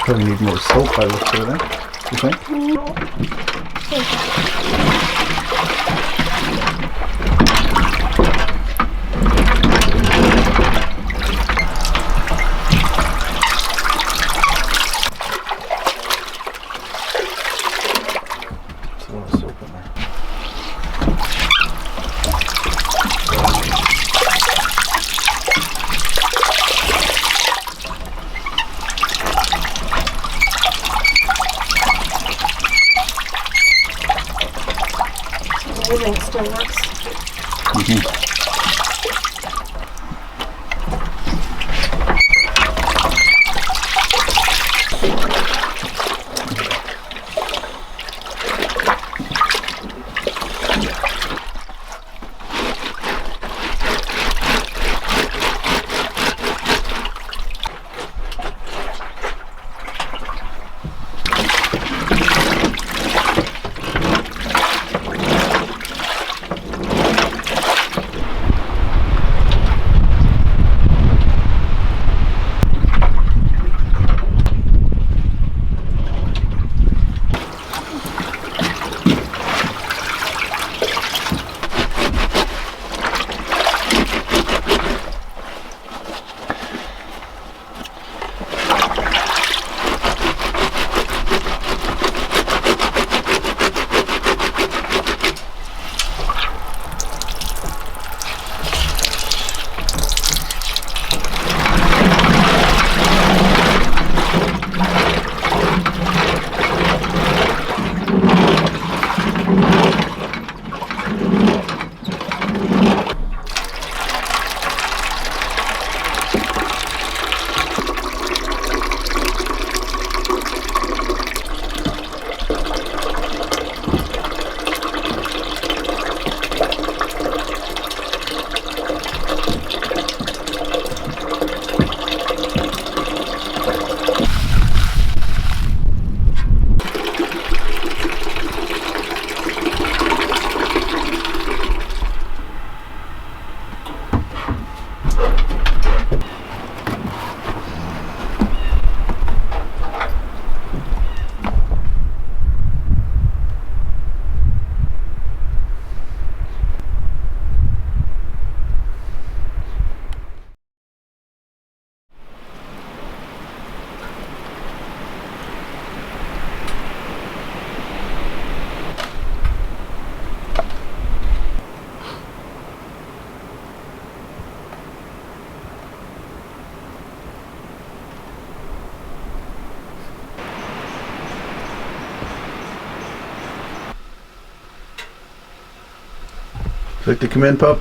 Probably need more soap by the looks of it, you think? There's a lot of soap in there. Everything still works. Like to come in, pup?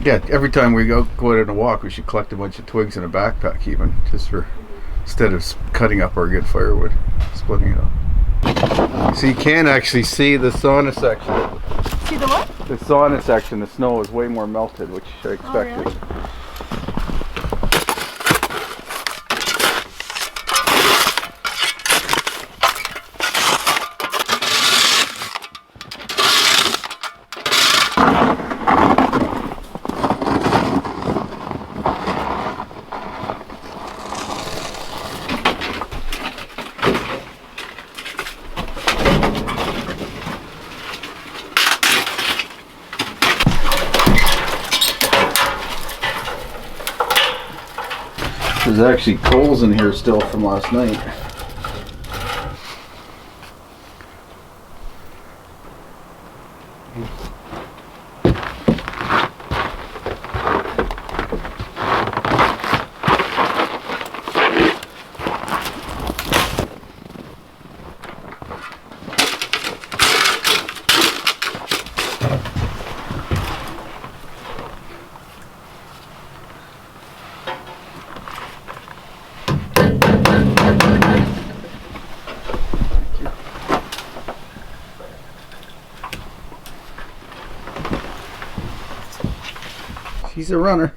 Yeah, every time we go out on a walk, we should collect a bunch of twigs in a backpack, even just for instead of cutting up our good firewood, splitting it up. So you can actually see the sauna section. See the what? The sauna section. The snow is way more melted, which I expected. Oh, really? There's actually coals in here still from last night. She's a runner.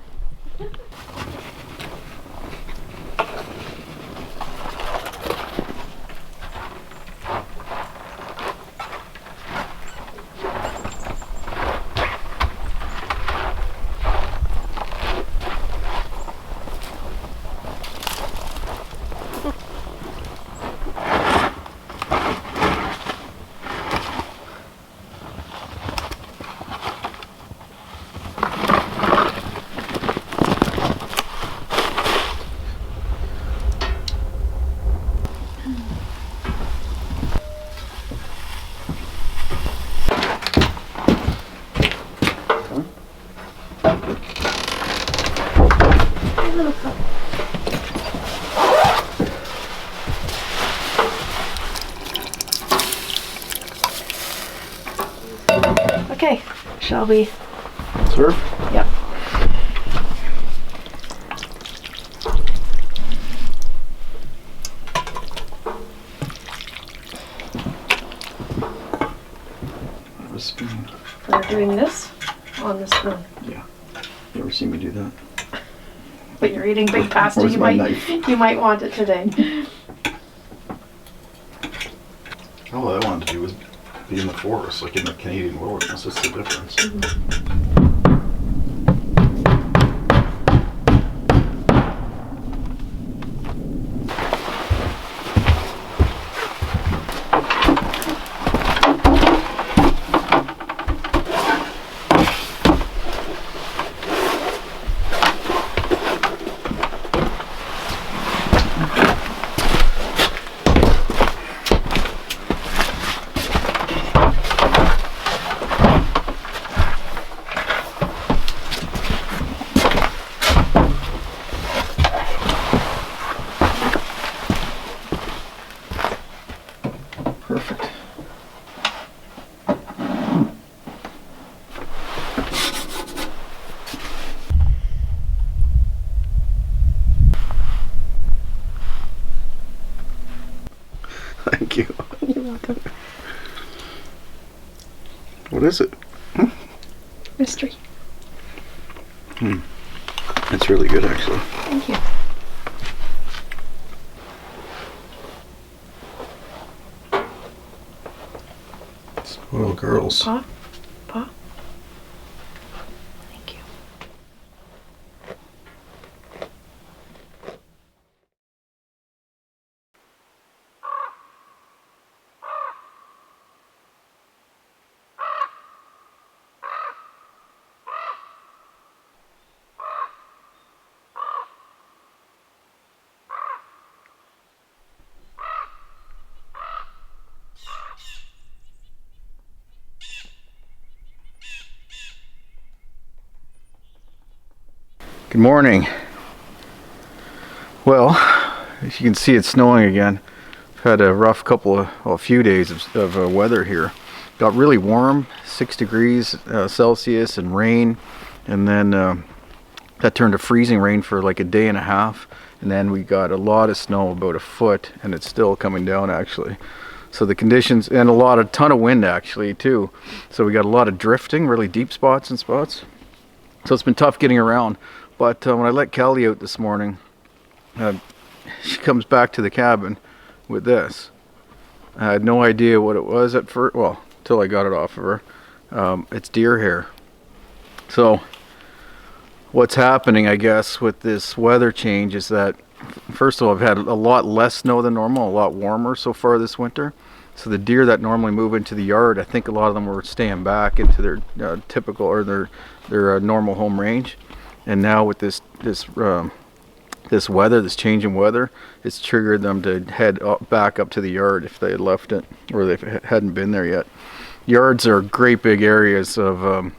Okay, shall we? Serve? Yep. A spoon. We're doing this on the spoon. Yeah. You ever seen me do that? But you're eating big pasta. Where's my knife? You might want it today. All I wanted to do was be in the forest, like in the Canadian wilderness. That's the difference. Perfect. Thank you. You're welcome. What is it? Mystery. It's really good, actually. Thank you. Spoiled girls. Paw? Paw? Thank you. Good morning. Well, as you can see, it's snowing again. I've had a rough a few days of weather here. Got really warm, 6 degrees Celsius and rain, and then that turned to freezing rain for like a day and a half, and then we got a lot of snow, about a foot, and it's still coming down actually. So the conditions, and a ton of wind actually too. So we got a lot of drifting, really deep spots and spots. So it's been tough getting around. But when I let Cali out this morning, she comes back to the cabin with this. I had no idea what it was at first, well, till I got it off of her. It's deer hair. So what's happening, I guess, with this weather change is that, first of all, I've had a lot less snow than normal, a lot warmer so far this winter. So the deer that normally move into the yard, I think a lot of them were staying back into their typical or their normal home range. And now with this this weather, this change in weather, it's triggered them to head back up to the yard if they had left it or they hadn't been there yet. Yards are great big areas of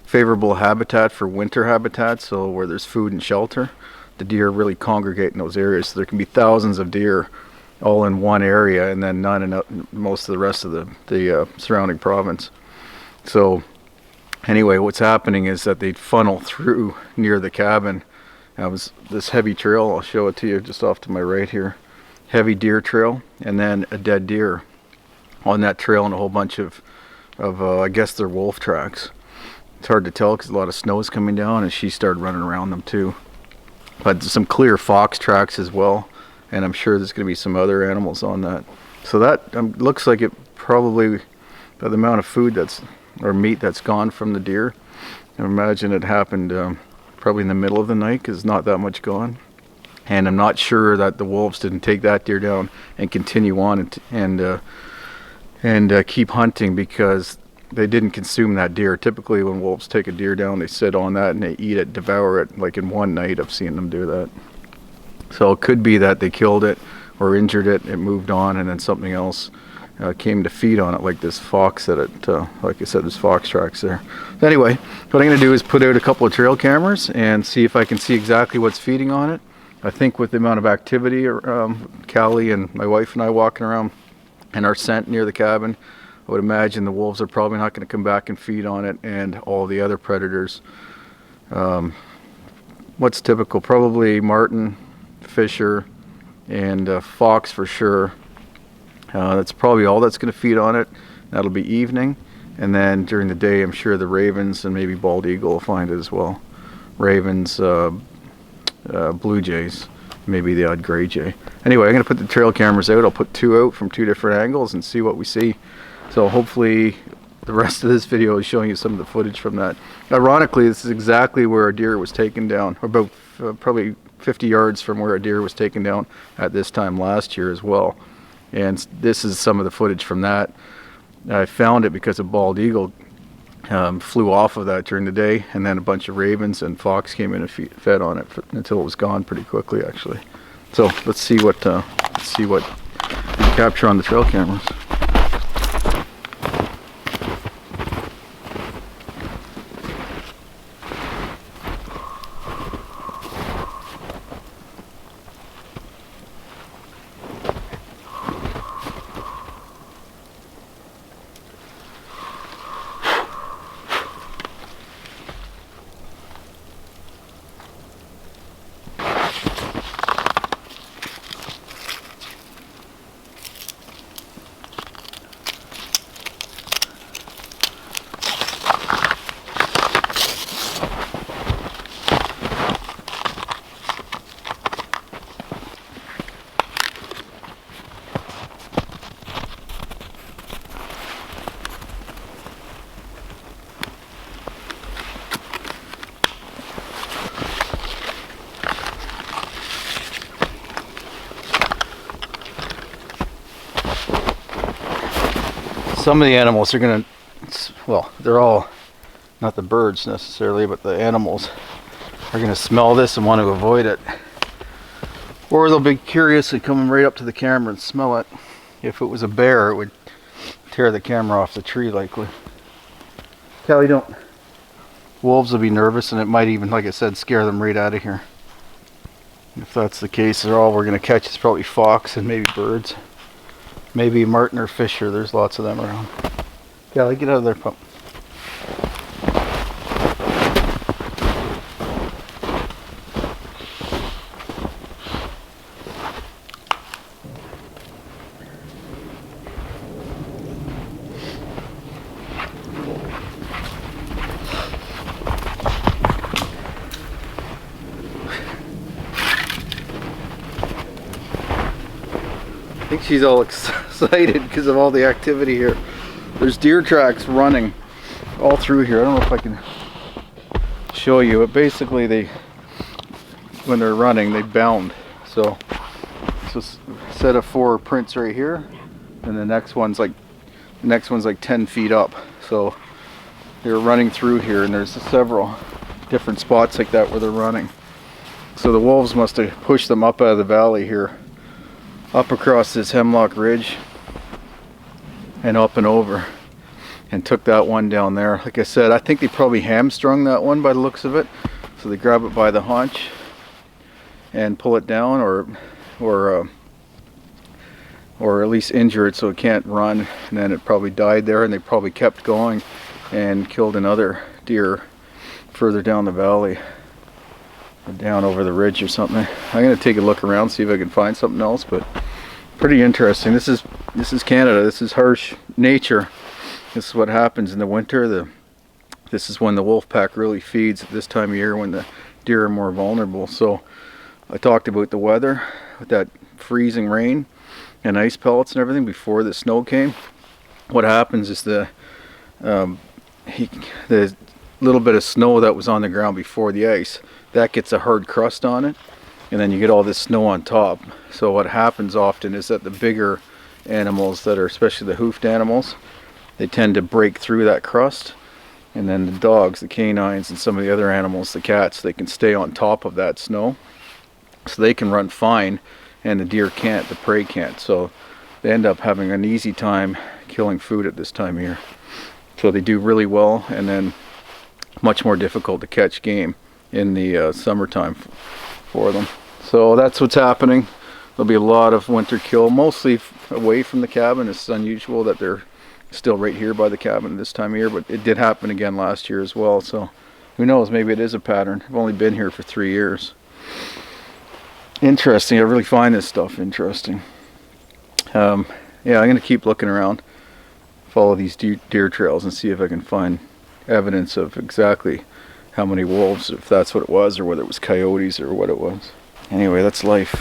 favorable habitat for winter habitat, so where there's food and shelter, the deer really congregate in those areas. So there can be thousands of deer all in one area and then none in most of the rest of the surrounding province. So anyway, what's happening is that they funnel through near the cabin. That was this heavy trail. I'll show it to you just off to my right here. Heavy deer trail, and then a dead deer on that trail, and a whole bunch of I guess they're wolf tracks. It's hard to tell because a lot of snow is coming down, and she started running around them too. But some clear fox tracks as well, and I'm sure there's going to be some other animals on that. So that looks like it probably, by the amount of food or meat that's gone from the deer, I imagine it happened probably in the middle of the night because not that much gone. And I'm not sure that the wolves didn't take that deer down and continue on and keep hunting because they didn't consume that deer. Typically when wolves take a deer down, they sit on that and they eat it, devour it, like in one night I've seen them do that. So it could be that they killed it or injured it, it moved on, and then something else came to feed on it, like this fox that like I said, there's fox tracks there. But anyway, what I'm going to do is put out a couple of trail cameras and see if I can see exactly what's feeding on it. I think with the amount of activity, Cali and my wife and I walking around and our scent near the cabin, I would imagine the wolves are probably not going to come back and feed on it, and all the other predators. What's typical? Probably marten, fisher, and fox for sure. That's probably all that's going to feed on it. That'll be evening, and then during the day I'm sure the ravens and maybe bald eagle will find it as well. Ravens, blue jays, maybe the odd gray jay. Anyway, I'm going to put the trail cameras out. I'll put 2 out from 2 different angles and see what we see. So hopefully the rest of this video is showing you some of the footage from that. Ironically, this is exactly where a deer was taken down, about probably 50 yards from where a deer was taken down at this time last year as well. And this is some of the footage from that. I found it because a bald eagle flew off of that during the day, and then a bunch of ravens and fox came in and fed on it until it was gone pretty quickly, actually. So let's see what we capture on the trail cameras. Some of the animals are going to, well, they're all, not the birds necessarily, but the animals are going to smell this and want to avoid it. Or they'll be curious and come right up to the camera and smell it. If it was a bear, it would tear the camera off the tree likely. Cali, don't. Wolves will be nervous, and it might even, like I said, scare them right out of here. If that's the case, they're all we're going to catch is probably fox and maybe birds. Maybe marten or fisher, there's lots of them around. Cali, get out of there, pup. I think she's all excited because of all the activity here. There's deer tracks running all through here. I don't know if I can show you, but basically when they're running, they bound. So a set of 4 prints right here, and the next one's like 10 feet up. So they're running through here, and there's several different spots like that where they're running. So the wolves must have pushed them up out of the valley here, up across this hemlock ridge and up and over, and took that one down there. Like I said, I think they probably hamstrung that one by the looks of it. So they grab it by the haunch and pull it down, or at least injure it so it can't run, and then it probably died there, and they probably kept going and killed another deer further down the valley, or down over the ridge or something. I'm gonna take a look around, see if I can find something else, but pretty interesting. This is Canada. This is harsh nature. This is what happens in the winter. This is when the wolf pack really feeds at this time of year, when the deer are more vulnerable. So I talked about the weather with that freezing rain and ice pellets and everything before the snow came. What happens is the little bit of snow that was on the ground before the ice, that gets a hard crust on it, and then you get all this snow on top. So what happens often is that the bigger animals that are, especially the hoofed animals, they tend to break through that crust, and then the dogs, the canines, and some of the other animals, the cats, they can stay on top of that snow, so they can run fine, and the deer can't, the prey can't. So they end up having an easy time killing food at this time of year. So they do really well, and then much more difficult to catch game in the summertime for them. So that's what's happening. There'll be a lot of winter kill, mostly away from the cabin. It's unusual that they're still right here by the cabin this time of year, but it did happen again last year as well. So who knows, maybe it is a pattern. I've only been here for 3 years. Interesting. I really find this stuff interesting. Yeah, I'm going to keep looking around, follow these deer trails, and see if I can find evidence of exactly how many wolves, if that's what it was, or whether it was coyotes or what it was. Anyway, that's life.